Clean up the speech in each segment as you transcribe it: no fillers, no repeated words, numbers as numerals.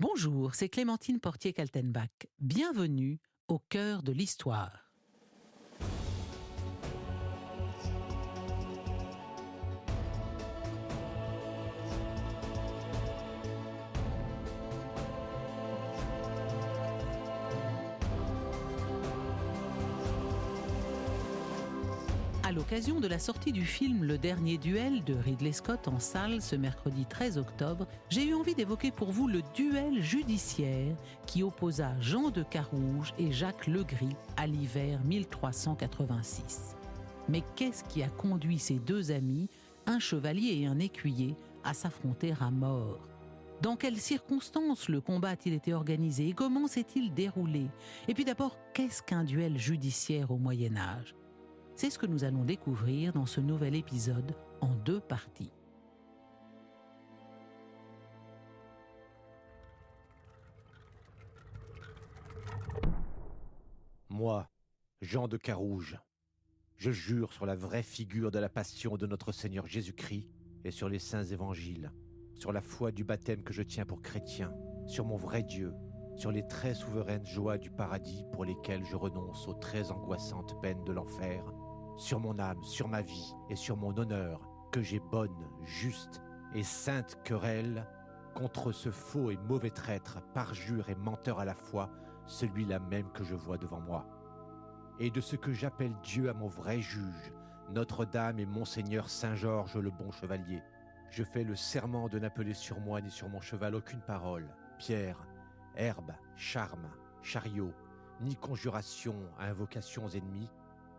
Bonjour, c'est Clémentine Portier-Kaltenbach. Bienvenue au cœur de l'histoire. À l'occasion de la sortie du film Le Dernier Duel de Ridley Scott en salle ce mercredi 13 octobre, j'ai eu envie d'évoquer pour vous le duel judiciaire qui opposa Jean de Carouge et Jacques Legris à l'hiver 1386. Mais qu'est-ce qui a conduit ces deux amis, un chevalier et un écuyer, à s'affronter à mort ? Dans quelles circonstances le combat a-t-il été organisé et comment s'est-il déroulé ? Et puis d'abord, qu'est-ce qu'un duel judiciaire au Moyen-Âge ? C'est ce que nous allons découvrir dans ce nouvel épisode en 2 parties. Moi, Jean de Carouge, je jure sur la vraie figure de la passion de notre Seigneur Jésus-Christ et sur les saints évangiles, sur la foi du baptême que je tiens pour chrétien, sur mon vrai Dieu, sur les très souveraines joies du paradis pour lesquelles je renonce aux très angoissantes peines de l'enfer, sur mon âme, sur ma vie et sur mon honneur, que j'ai bonne, juste et sainte querelle contre ce faux et mauvais traître, parjure et menteur à la fois, celui-là même que je vois devant moi. Et de ce que j'appelle Dieu à mon vrai juge, Notre-Dame et Monseigneur Saint-Georges le bon chevalier, je fais le serment de n'appeler sur moi ni sur mon cheval aucune parole, pierre, herbe, charme, chariot, ni conjuration à invocations ennemies,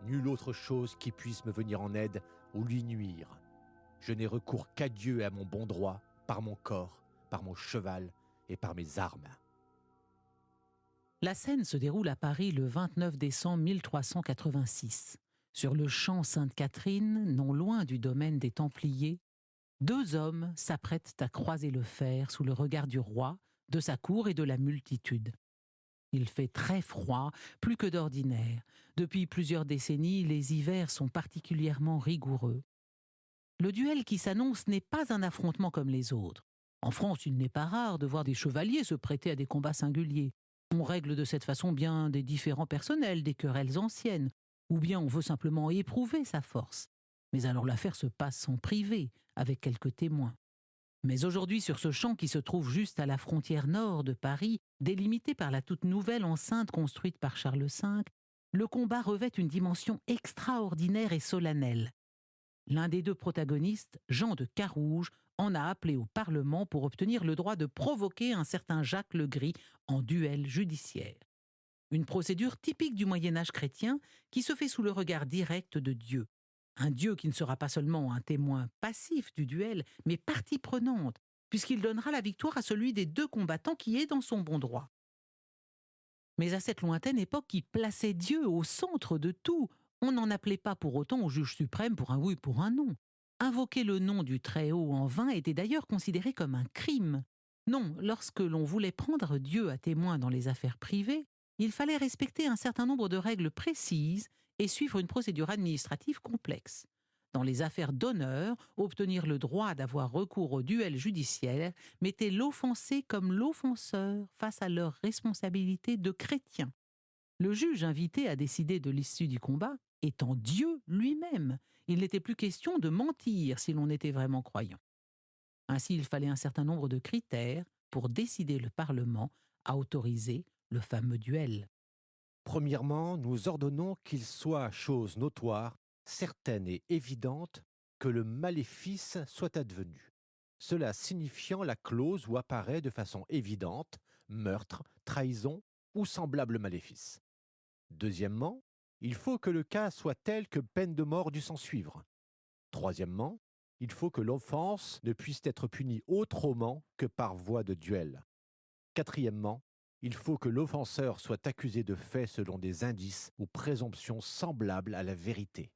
nulle autre chose qui puisse me venir en aide ou lui nuire. Je n'ai recours qu'à Dieu et à mon bon droit, par mon corps, par mon cheval et par mes armes. La scène se déroule à Paris le 29 décembre 1386. Sur le champ Sainte-Catherine, non loin du domaine des Templiers, 2 hommes s'apprêtent à croiser le fer sous le regard du roi, de sa cour et de la multitude. Il fait très froid, plus que d'ordinaire. Depuis plusieurs décennies, les hivers sont particulièrement rigoureux. Le duel qui s'annonce n'est pas un affrontement comme les autres. En France, il n'est pas rare de voir des chevaliers se prêter à des combats singuliers. On règle de cette façon bien des différends personnels, des querelles anciennes, ou bien on veut simplement éprouver sa force. Mais alors l'affaire se passe en privé, avec quelques témoins. Mais aujourd'hui, sur ce champ qui se trouve juste à la frontière nord de Paris, délimité par la toute nouvelle enceinte construite par Charles V, le combat revêt une dimension extraordinaire et solennelle. L'un des 2 protagonistes, Jean de Carouge, en a appelé au Parlement pour obtenir le droit de provoquer un certain Jacques Legris en duel judiciaire. Une procédure typique du Moyen-Âge chrétien qui se fait sous le regard direct de Dieu. Un Dieu qui ne sera pas seulement un témoin passif du duel, mais partie prenante, puisqu'il donnera la victoire à celui des 2 combattants qui est dans son bon droit. Mais à cette lointaine époque qui plaçait Dieu au centre de tout, on n'en appelait pas pour autant au juge suprême pour un oui ou pour un non. Invoquer le nom du Très-Haut en vain était d'ailleurs considéré comme un crime. Non, lorsque l'on voulait prendre Dieu à témoin dans les affaires privées, il fallait respecter un certain nombre de règles précises et suivre une procédure administrative complexe. Dans les affaires d'honneur, obtenir le droit d'avoir recours au duel judiciaire mettait l'offensé comme l'offenseur face à leur responsabilité de chrétien. Le juge invité à décider de l'issue du combat étant Dieu lui-même, il n'était plus question de mentir si l'on était vraiment croyant. Ainsi, il fallait un certain nombre de critères pour décider le Parlement à autoriser le fameux duel. Premièrement, nous ordonnons qu'il soit chose notoire, certaine et évidente que le maléfice soit advenu. Cela signifiant la clause où apparaît de façon évidente meurtre, trahison ou semblable maléfice. Deuxièmement, il faut que le cas soit tel que peine de mort dû s'en suivre. Troisièmement, il faut que l'offense ne puisse être punie autrement que par voie de duel. Quatrièmement, il faut que l'offenseur soit accusé de faits selon des indices ou présomptions semblables à la vérité.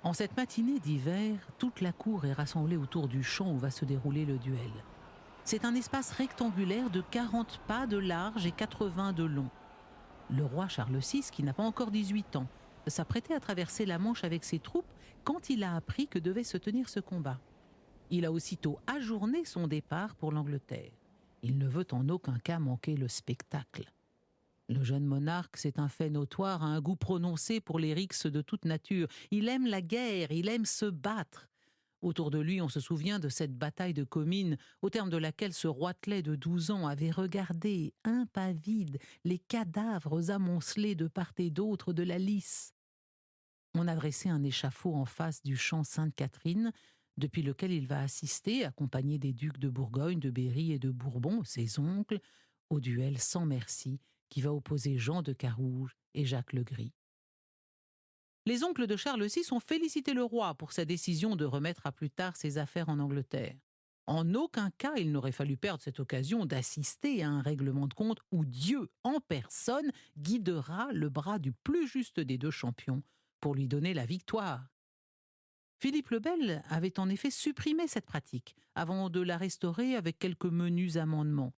En cette matinée d'hiver, toute la cour est rassemblée autour du champ où va se dérouler le duel. C'est un espace rectangulaire de 40 pas de large et 80 de long. Le roi Charles VI, qui n'a pas encore 18 ans, s'apprêtait à traverser la Manche avec ses troupes quand il a appris que devait se tenir ce combat. Il a aussitôt ajourné son départ pour l'Angleterre. Il ne veut en aucun cas manquer le spectacle. Le jeune monarque, c'est un fait notoire, a un goût prononcé pour les rixes de toute nature. Il aime la guerre, il aime se battre. Autour de lui, on se souvient de cette bataille de Comines, au terme de laquelle ce roitelet de 12 ans avait regardé, impavide, les cadavres amoncelés de part et d'autre de la lice. On a dressé un échafaud en face du champ Sainte-Catherine, depuis lequel il va assister, accompagné des ducs de Bourgogne, de Berry et de Bourbon, ses oncles, au duel sans merci qui va opposer Jean de Carouge et Jacques le Gris. Les oncles de Charles VI ont félicité le roi pour sa décision de remettre à plus tard ses affaires en Angleterre. En aucun cas il n'aurait fallu perdre cette occasion d'assister à un règlement de compte où Dieu en personne guidera le bras du plus juste des deux champions pour lui donner la victoire. Philippe le Bel avait en effet supprimé cette pratique avant de la restaurer avec quelques menus amendements.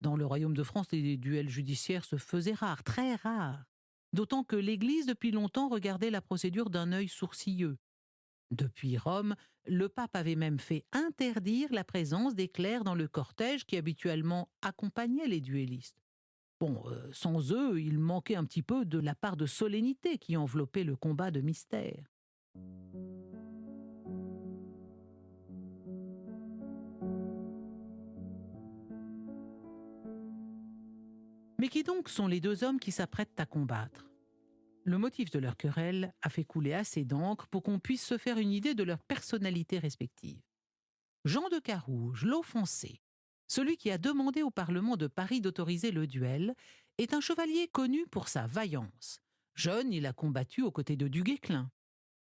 Dans le royaume de France, les duels judiciaires se faisaient rares, très rares. D'autant que l'Église, depuis longtemps, regardait la procédure d'un œil sourcilleux. Depuis Rome, le pape avait même fait interdire la présence des clercs dans le cortège qui habituellement accompagnait les duellistes. Sans eux, il manquait un petit peu de la part de solennité qui enveloppait le combat de mystère. Mais qui donc sont les deux hommes qui s'apprêtent à combattre ? Le motif de leur querelle a fait couler assez d'encre pour qu'on puisse se faire une idée de leurs personnalités respectives. Jean de Carouge, l'offensé, celui qui a demandé au Parlement de Paris d'autoriser le duel, est un chevalier connu pour sa vaillance. Jeune, il a combattu aux côtés de Duguesclin.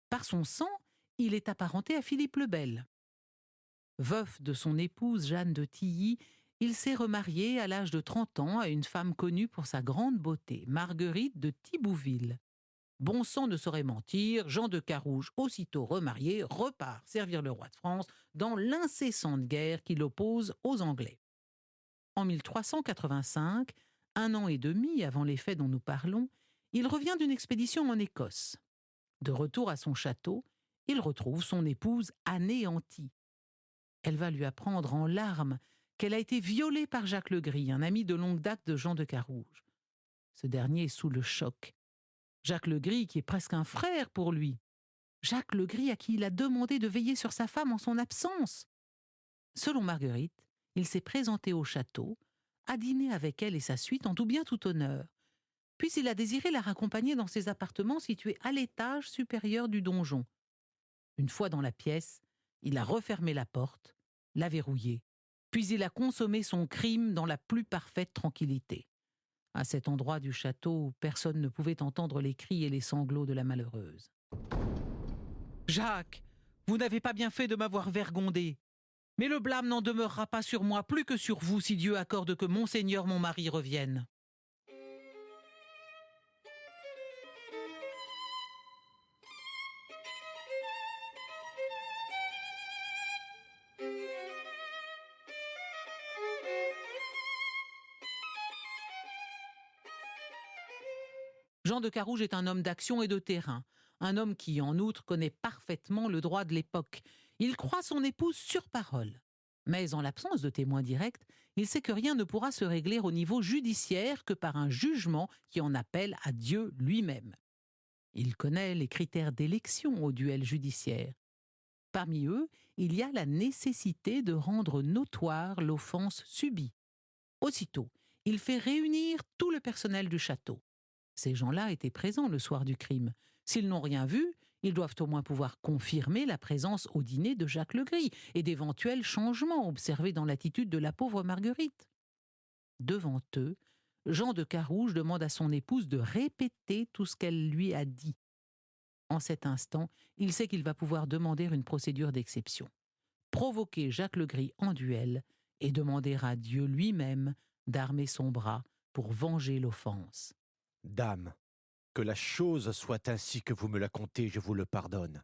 Par son sang, il est apparenté à Philippe le Bel. Veuf de son épouse Jeanne de Tilly, il s'est remarié à l'âge de 30 ans à une femme connue pour sa grande beauté, Marguerite de Thibouville. Bon sang ne saurait mentir, Jean de Carouge, aussitôt remarié, repart servir le roi de France dans l'incessante guerre qui l'oppose aux Anglais. En 1385, 1 an et demi avant les faits dont nous parlons, il revient d'une expédition en Écosse. De retour à son château, il retrouve son épouse anéantie. Elle va lui apprendre en larmes qu'elle a été violée par Jacques le Gris, un ami de longue date de Jean de Carouge. Ce dernier est sous le choc. Jacques le Gris, qui est presque un frère pour lui. Jacques le Gris à qui il a demandé de veiller sur sa femme en son absence. Selon Marguerite, il s'est présenté au château, a dîné avec elle et sa suite en tout bien tout honneur. Puis il a désiré la raccompagner dans ses appartements situés à l'étage supérieur du donjon. Une fois dans la pièce, il a refermé la porte, l'a verrouillée, puis il a consommé son crime dans la plus parfaite tranquillité. À cet endroit du château, personne ne pouvait entendre les cris et les sanglots de la malheureuse. « Jacques, vous n'avez pas bien fait de m'avoir vergondé. Mais le blâme n'en demeurera pas sur moi plus que sur vous si Dieu accorde que Monseigneur mon mari revienne. » Jean de Carouge est un homme d'action et de terrain, un homme qui, en outre, connaît parfaitement le droit de l'époque. Il croit son épouse sur parole. Mais en l'absence de témoins directs, il sait que rien ne pourra se régler au niveau judiciaire que par un jugement qui en appelle à Dieu lui-même. Il connaît les critères d'élection au duel judiciaire. Parmi eux, il y a la nécessité de rendre notoire l'offense subie. Aussitôt, il fait réunir tout le personnel du château. Ces gens-là étaient présents le soir du crime. S'ils n'ont rien vu, ils doivent au moins pouvoir confirmer la présence au dîner de Jacques le Gris et d'éventuels changements observés dans l'attitude de la pauvre Marguerite. Devant eux, Jean de Carouge demande à son épouse de répéter tout ce qu'elle lui a dit. En cet instant, il sait qu'il va pouvoir demander une procédure d'exception, provoquer Jacques le Gris en duel et demander à Dieu lui-même d'armer son bras pour venger l'offense. Dame, que la chose soit ainsi que vous me la contez, je vous le pardonne.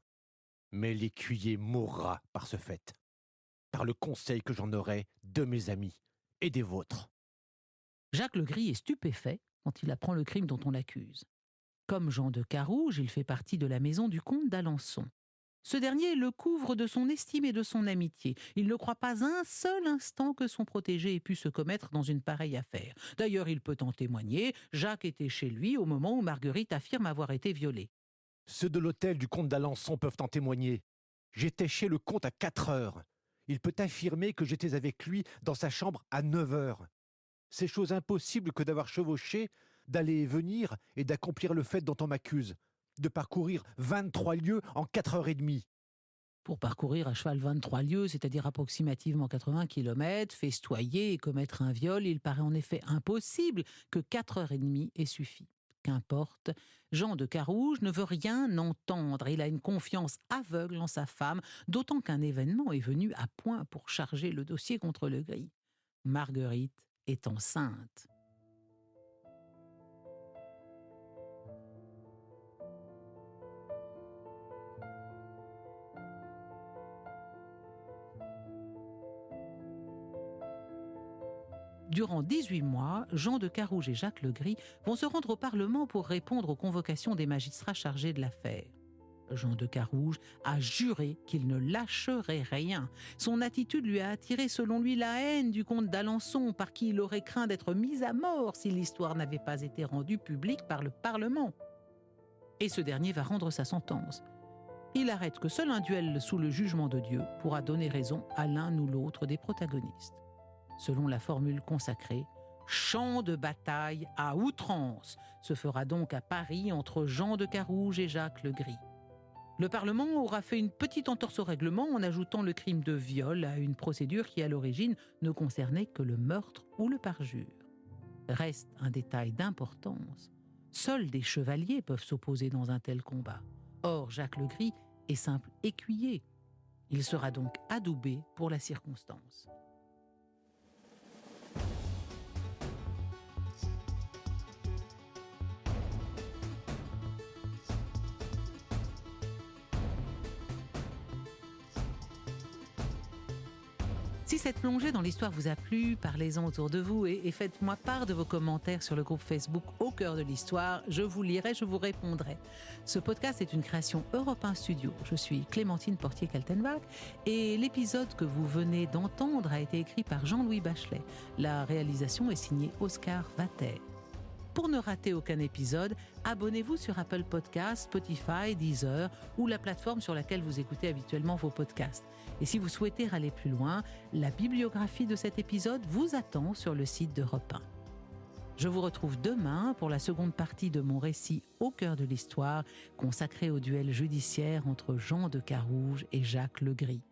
Mais l'écuyer mourra par ce fait, par le conseil que j'en aurai de mes amis et des vôtres. Jacques le Gris est stupéfait quand il apprend le crime dont on l'accuse. Comme Jean de Carouge, il fait partie de la maison du comte d'Alençon. Ce dernier le couvre de son estime et de son amitié. Il ne croit pas un seul instant que son protégé ait pu se commettre dans une pareille affaire. D'ailleurs, il peut en témoigner, Jacques était chez lui au moment où Marguerite affirme avoir été violée. Ceux de l'hôtel du comte d'Alençon peuvent en témoigner. J'étais chez le comte à 4 heures. Il peut affirmer que j'étais avec lui dans sa chambre à 9 heures. C'est chose impossible que d'avoir chevauché, d'aller et venir et d'accomplir le fait dont on m'accuse, de parcourir 23 lieues en 4 heures et demie. Pour parcourir à cheval 23 lieues, c'est-à-dire approximativement 80 km, festoyer et commettre un viol, il paraît en effet impossible que 4 heures et demie ait suffi. Qu'importe, Jean de Carouge ne veut rien entendre. Il a une confiance aveugle en sa femme, d'autant qu'un événement est venu à point pour charger le dossier contre le gris. Marguerite est enceinte. Durant 18 mois, Jean de Carouge et Jacques Legris vont se rendre au Parlement pour répondre aux convocations des magistrats chargés de l'affaire. Jean de Carouge a juré qu'il ne lâcherait rien. Son attitude lui a attiré selon lui la haine du comte d'Alençon, par qui il aurait craint d'être mis à mort si l'histoire n'avait pas été rendue publique par le Parlement. Et ce dernier va rendre sa sentence. Il arrête que seul un duel sous le jugement de Dieu pourra donner raison à l'un ou l'autre des protagonistes. Selon la formule consacrée, champ de bataille à outrance se fera donc à Paris entre Jean de Carouge et Jacques Legris. Le Parlement aura fait une petite entorse au règlement en ajoutant le crime de viol à une procédure qui, à l'origine, ne concernait que le meurtre ou le parjure. Reste un détail d'importance. Seuls des chevaliers peuvent s'opposer dans un tel combat. Or, Jacques Legris est simple écuyer. Il sera donc adoubé pour la circonstance. Si cette plongée dans l'histoire vous a plu, parlez-en autour de vous et faites-moi part de vos commentaires sur le groupe Facebook Au cœur de l'histoire. Je vous lirai, je vous répondrai. Ce podcast est une création Europe 1 Studio. Je suis Clémentine Portier-Kaltenbach et l'épisode que vous venez d'entendre a été écrit par Jean-Louis Bachelet. La réalisation est signée Oscar Vater. Pour ne rater aucun épisode, abonnez-vous sur Apple Podcasts, Spotify, Deezer ou la plateforme sur laquelle vous écoutez habituellement vos podcasts. Et si vous souhaitez aller plus loin, la bibliographie de cet épisode vous attend sur le site d'Europe 1. Je vous retrouve demain pour la seconde partie de mon récit Au cœur de l'histoire, consacré au duel judiciaire entre Jean de Carouge et Jacques Legris.